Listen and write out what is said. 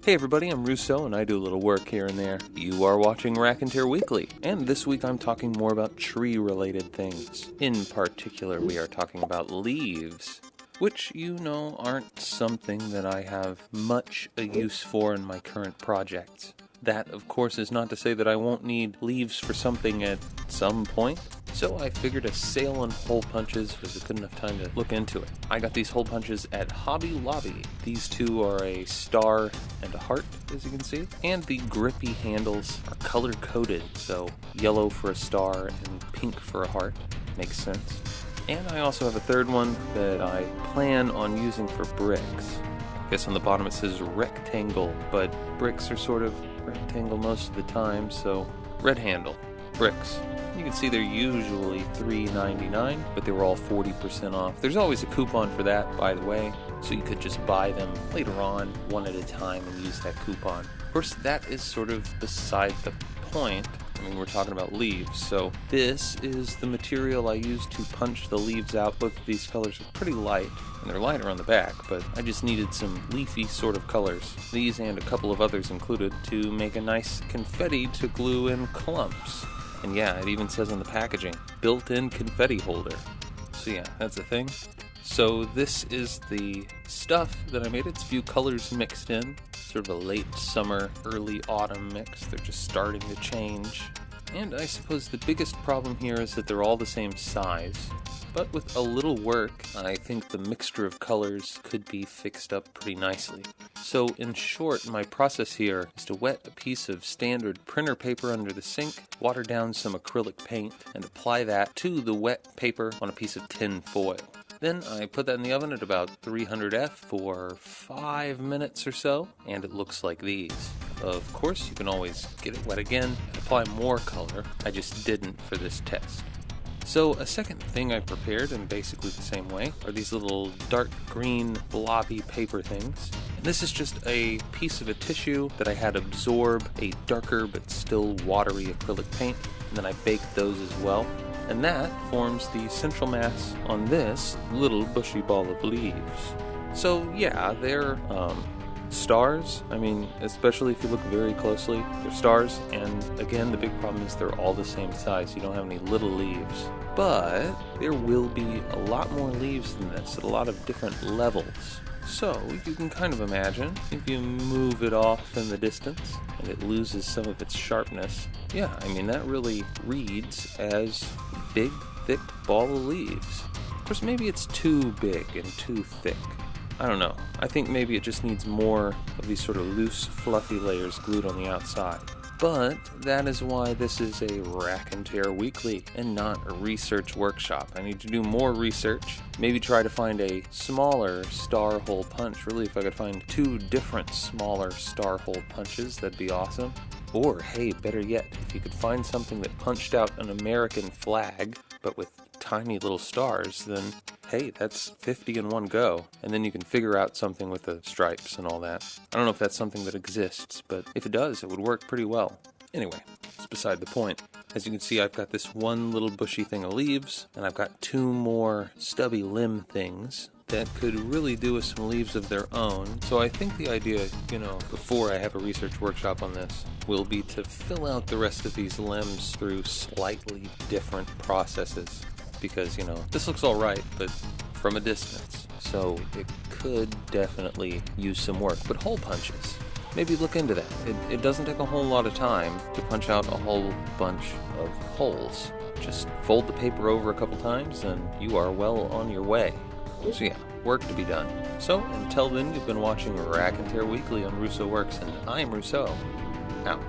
Hey everybody, I'm Russo and I do a little work here and there. You are watching Raconteur Weekly, and this week I'm talking more about tree-related things. In particular, we are talking about leaves, which, you know, aren't something that I have much a use for in my current projects. That, of course, is not to say that I won't need leaves for something at some point. So I figured a sale on hole punches was a good enough time to look into it. I got these hole punches at Hobby Lobby. These two are a star and a heart, as you can see. And the grippy handles are color-coded, so yellow for a star and pink for a heart. Makes sense. And I also have a third one that I plan on using for bricks. I guess on the bottom it says rectangle, but bricks are sort of rectangle most of the time, so red handle, bricks. You can see they're usually $3.99, but they were all 40% off. There's always a coupon for that, by the way, so you could just buy them later on, one at a time, and use that coupon. Of course, that is sort of beside the point. I mean, we're talking about leaves, so this is the material I use to punch the leaves out. Both of these colors are pretty light, and they're lighter on the back, but I just needed some leafy sort of colors. These and a couple of others included to make a nice confetti to glue in clumps. And yeah, it even says on the packaging, built-in confetti holder. So yeah, that's a thing. So this is the stuff that I made. It's a few colors mixed in. Sort of a late summer, early autumn mix. They're just starting to change. And I suppose the biggest problem here is that they're all the same size. But with a little work, I think the mixture of colors could be fixed up pretty nicely. So in short, my process here is to wet a piece of standard printer paper under the sink, water down some acrylic paint, and apply that to the wet paper on a piece of tin foil. Then I put that in the oven at about 300 for 5 minutes or so, and it looks like these. Of course, you can always get it wet again and apply more color. I just didn't for this test. So a second thing I prepared in basically the same way are these little dark green blobby paper things. And this is just a piece of a tissue that I had absorb a darker but still watery acrylic paint, and then I baked those as well. And that forms the central mass on this little bushy ball of leaves. So yeah, they're stars. I mean, especially if you look very closely, they're stars, and again, the big problem is they're all the same size. You don't have any little leaves. But there will be a lot more leaves than this at a lot of different levels. So you can kind of imagine if you move it off in the distance and it loses some of its sharpness. Yeah, I mean, that really reads as a big, thick ball of leaves. Of course, maybe it's too big and too thick. I don't know. I think maybe it just needs more of these sort of loose, fluffy layers glued on the outside. But that is why this is a Raconteur Weekly and not a research workshop. I need to do more research, maybe try to find a smaller star hole punch. Really, if I could find 2 different smaller star hole punches, that'd be awesome. Or, hey, better yet, if you could find something that punched out an American flag, but with tiny little stars, then hey, that's 50 in one go. And then you can figure out something with the stripes and all that. I don't know if that's something that exists, but if it does, it would work pretty well. Anyway, it's beside the point. As you can see, I've got this one little bushy thing of leaves, and I've got 2 more stubby limb things that could really do with some leaves of their own. So I think the idea, before I have a research workshop on this, will be to fill out the rest of these limbs through slightly different processes. Because, this looks all right, but from a distance. So it could definitely use some work. But hole punches, maybe look into that. It doesn't take a whole lot of time to punch out a whole bunch of holes. Just fold the paper over a couple times and you are well on your way. So yeah, work to be done. So until then, you've been watching Raconteur Weekly on Russo Works, and I'm Russo. Out.